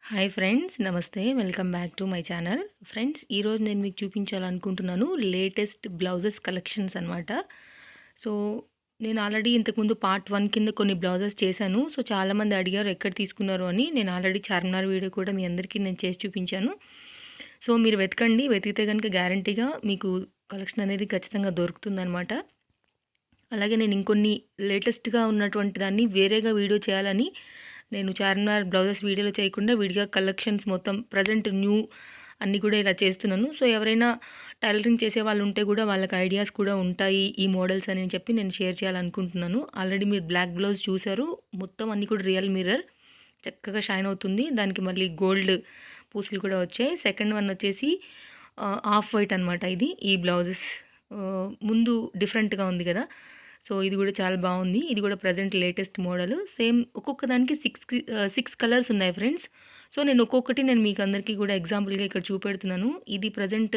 Hi friends, నమస్తే. Welcome back to my channel. Friends, ఈరోజు నేను మీకు చూపించాలనుకుంటున్నాను లేటెస్ట్ బ్లౌజెస్ కలెక్షన్స్ అనమాట. సో నేను ఆల్రెడీ ఇంతకుముందు పార్ట్ 1 కింద కొన్ని బ్లౌజెస్ చేశాను. సో చాలామంది అడిగారు ఎక్కడ తీసుకున్నారు అని. నేను ఆల్రెడీ చార్మినార్ వీడియో కూడా మీ అందరికీ నేను చేసి చూపించాను. సో మీరు వెతకండి, వెతికితే కనుక గ్యారంటీగా మీకు కలెక్షన్ అనేది ఖచ్చితంగా దొరుకుతుందనమాట. అలాగే నేను ఇంకొన్ని లేటెస్ట్గా ఉన్నటువంటి దాన్ని వేరేగా వీడియో చేయాలని నేను చార్మినార్ బ్లౌజెస్ వీడియోలో చేయకుండా విడిగా కలెక్షన్స్ మొత్తం ప్రజెంట్ న్యూ అన్నీ కూడా ఇలా చేస్తున్నాను. సో ఎవరైనా టైలరింగ్ చేసే వాళ్ళు ఉంటే కూడా వాళ్ళకి ఐడియాస్ కూడా ఉంటాయి ఈ మోడల్స్ అని చెప్పి నేను షేర్ చేయాలనుకుంటున్నాను. ఆల్రెడీ మీరు బ్లాక్ బ్లౌజ్ చూసారు, మొత్తం అన్నీ కూడా రియల్ మిర్రర్ చక్కగా షైన్ అవుతుంది. దానికి మళ్ళీ గోల్డ్ పూసలు కూడా వచ్చాయి. సెకండ్ వన్ వచ్చేసి ఆఫ్ వైట్ అనమాట. ఇది ఈ బ్లౌజెస్ ముందు డిఫరెంట్గా ఉంది కదా, సో ఇది కూడా చాలా బాగుంది. ఇది కూడా ప్రజెంట్ లేటెస్ట్ మోడల్. సేమ్ ఒక్కొక్క దానికి సిక్స్ కలర్స్ ఉన్నాయి ఫ్రెండ్స్. సో నేను ఒక్కొక్కటి మీకు అందరికీ కూడా ఎగ్జాంపుల్గా ఇక్కడ చూపెడుతున్నాను. ఇది ప్రజెంట్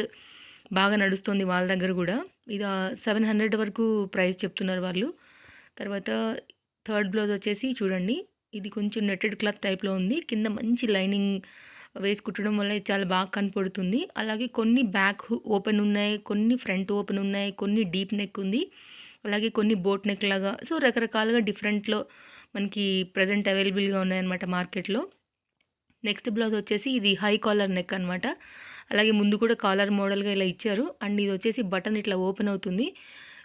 బాగా నడుస్తుంది వాళ్ళ దగ్గర కూడా. ఇది 700 వరకు ప్రైస్ చెప్తున్నారు వాళ్ళు. తర్వాత థర్డ్ బ్లౌజ్ వచ్చేసి చూడండి, ఇది కొంచెం నెట్టెడ్ క్లాత్ టైప్లో ఉంది. కింద మంచి లైనింగ్ వేసి కుట్టడం వల్ల ఇది చాలా బాగా కనపడుతుంది. అలాగే కొన్ని బ్యాక్ ఓపెన్ ఉన్నాయి, కొన్ని ఫ్రంట్ ఓపెన్ ఉన్నాయి, కొన్ని డీప్ నెక్ ఉంది, అలాగే కొన్ని బోట్ నెక్ లాగా. సో రకరకాలుగా డిఫరెంట్లో మనకి ప్రజెంట్ అవైలబుల్గా ఉన్నాయన్నమాట మార్కెట్లో. నెక్స్ట్ బ్లౌజ్ వచ్చేసి ఇది హై కాలర్ నెక్ అనమాట. అలాగే ముందు కూడా కాలర్ మోడల్గా ఇలా ఇచ్చారు. అండ్ ఇది వచ్చేసి బటన్ ఇట్లా ఓపెన్ అవుతుంది.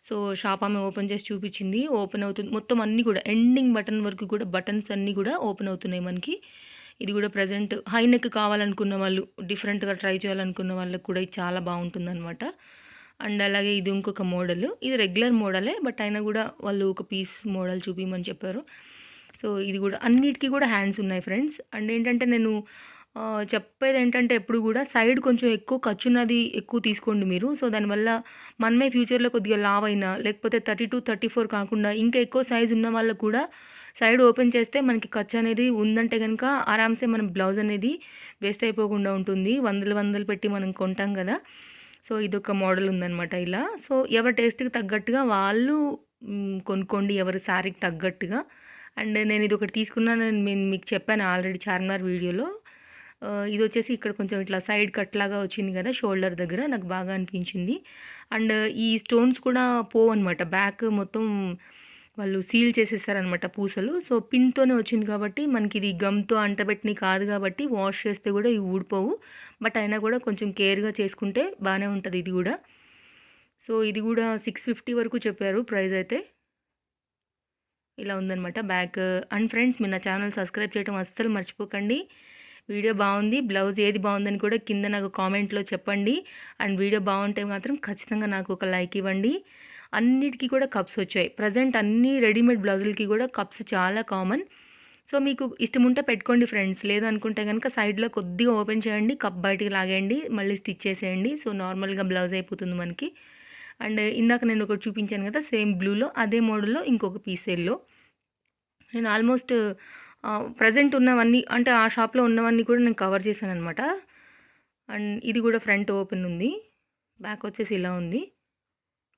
సో షాప్ ఆమె ఓపెన్ చేసి చూపించింది, ఓపెన్ అవుతుంది మొత్తం అన్నీ కూడా ఎండింగ్ బటన్ వరకు కూడా బటన్స్ అన్నీ కూడా ఓపెన్ అవుతున్నాయి మనకి. ఇది కూడా ప్రజెంట్ హై నెక్ కావాలనుకున్న వాళ్ళు, డిఫరెంట్గా ట్రై చేయాలనుకున్న వాళ్ళకి కూడా ఇది చాలా బాగుంటుంది అనమాట. అండ్ అలాగే ఇది ఇంకొక మోడల్. ఇది రెగ్యులర్ మోడలే, బట్ అయినా కూడా వాళ్ళు ఒక పీస్ మోడల్ చూపించమని చెప్పారు. సో ఇది కూడా అన్నిటికీ కూడా హ్యాండ్స్ ఉన్నాయి ఫ్రెండ్స్. అండ్ ఏంటంటే నేను చెప్పేది ఏంటంటే ఎప్పుడు కూడా సైడ్ కొంచెం ఎక్కువ ఖర్చున్నది ఎక్కువ తీసుకోండి మీరు. సో దానివల్ల మనమే ఫ్యూచర్లో కొద్దిగా లావ్ అయినా, లేకపోతే 32, 34 కాకుండా ఇంకా ఎక్కువ సైజు ఉన్న వాళ్ళకు కూడా సైడ్ ఓపెన్ చేస్తే మనకి ఖర్చు అనేది ఉందంటే కనుక ఆరామ్సే మనం బ్లౌజ్ అనేది వేస్ట్ అయిపోకుండా ఉంటుంది. వందలు పెట్టి మనం కొంటాం కదా. సో ఇదొక మోడల్ ఉందన్నమాట ఇలా. సో ఎవరి టేస్ట్కి తగ్గట్టుగా వాళ్ళు కొనుక్కోండి, ఎవరి శారీకి తగ్గట్టుగా. అండ్ నేను ఇది ఒకటి తీసుకున్నాను, నేను మీకు చెప్పాను ఆల్రెడీ చార్మినార్ వీడియోలో. ఇది వచ్చేసి ఇక్కడ కొంచెం ఇట్లా సైడ్ కట్ లాగా వచ్చింది కదా షోల్డర్ దగ్గర, నాకు బాగా అనిపించింది. అండ్ ఈ స్టోన్స్ కూడా పోవన్నమాట, బ్యాక్ మొత్తం వాళ్ళు సీల్ చేసేస్తారనమాట పూసలు. సో పిన్తోనే వచ్చింది కాబట్టి మనకి ఇది గమ్తో అంటబెట్టినవి కాదు కాబట్టి వాష్ చేస్తే కూడా ఇవి ఊడిపోవు. బట్ అయినా కూడా కొంచెం కేర్గా చేసుకుంటే బాగానే ఉంటుంది ఇది కూడా. సో ఇది కూడా 650 వరకు చెప్పారు ప్రైస్ అయితే. ఇలా ఉందన్నమాట బ్యాక్. అండ్ ఫ్రెండ్స్, మీరు నా ఛానల్ సబ్స్క్రైబ్ చేయడం అస్సలు మర్చిపోకండి. వీడియో బాగుంది, బ్లౌజ్ ఏది బాగుందని కూడా కింద నాకు కామెంట్లో చెప్పండి. అండ్ వీడియో బాగుంటే మాత్రం ఖచ్చితంగా నాకు ఒక లైక్ ఇవ్వండి. అన్నిటికీ కూడా కప్స్ వచ్చాయి ప్రజెంట్. అన్ని రెడీమేడ్ బ్లౌజులకి కూడా కప్స్ చాలా కామన్. సో మీకు ఇష్టం ఉంటే పెట్టుకోండి ఫ్రెండ్స్, లేదనుకుంటే కనుక సైడ్లో కొద్దిగా ఓపెన్ చేయండి, కప్ బయటికి లాగేయండి, మళ్ళీ స్టిచ్ చేసేయండి. సో నార్మల్గా బ్లౌజ్ అయిపోతుంది మనకి. అండ్ ఇందాక నేను ఒకటి చూపించాను కదా సేమ్ బ్లూలో, అదే మోడల్లో ఇంకొక పీస్ ఎల్లో. నేను ఆల్మోస్ట్ ప్రజెంట్ ఉన్నవన్నీ అంటే ఆ షాప్లో ఉన్నవన్నీ కూడా నేను కవర్ చేశాను అనమాట. అండ్ ఇది కూడా ఫ్రంట్ ఓపెన్ ఉంది, బ్యాక్ వచ్చేసి ఇలా ఉంది.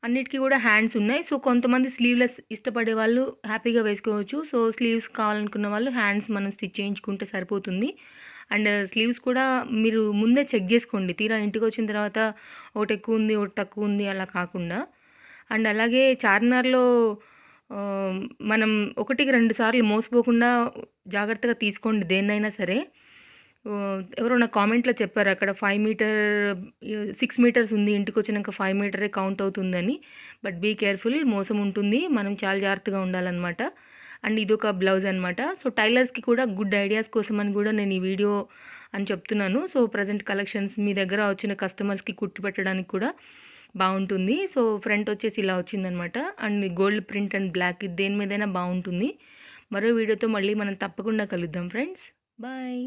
అన్నిటికీ కూడా హ్యాండ్స్ ఉన్నాయి. సో కొంతమంది స్లీవ్లెస్ ఇష్టపడే వాళ్ళు హ్యాపీగా వేసుకోవచ్చు. సో స్లీవ్స్ కావాలనుకున్న వాళ్ళు హ్యాండ్స్ మనం స్టిచ్ చేయించుకుంటే సరిపోతుంది. అండ్ స్లీవ్స్ కూడా మీరు ముందే చెక్ చేసుకోండి, తీరా ఇంటికి వచ్చిన తర్వాత ఒకటి ఎక్కువ ఉంది ఒకటి తక్కువ ఉంది అలా కాకుండా. అండ్ అలాగే చార్మినార్లో మనం 1కి 2 సార్లు మోసపోకుండా జాగ్రత్తగా తీసుకోండి దేన్నైనా సరే. ఎవరో నాకు కామెంట్లో చెప్పారు అక్కడ 5 మీటర్ 6 మీటర్స్ ఉంది, ఇంటికి వచ్చినాక 5 మీటరే కౌంట్ అవుతుందని. బట్ బీ కేర్ఫుల్, మోసం ఉంటుంది, మనం చాలా జాగ్రత్తగా ఉండాలన్నమాట. అండ్ ఇదొక బ్లౌజ్ అనమాట. సో టైలర్స్కి కూడా గుడ్ ఐడియాస్ కోసం అని కూడా నేను ఈ వీడియో అని చెప్తున్నాను. సో ప్రజెంట్ కలెక్షన్స్ మీ దగ్గర వచ్చిన కస్టమర్స్కి కుట్టి పెట్టడానికి కూడా బాగుంటుంది. సో ఫ్రంట్ వచ్చేసి ఇలా వచ్చిందనమాట. And gold print and black, ఇది దేని మీదైనా బాగుంటుంది. మరో వీడియోతో మళ్ళీ మనం తప్పకుండా కలుద్దాం ఫ్రెండ్స్. బాయ్.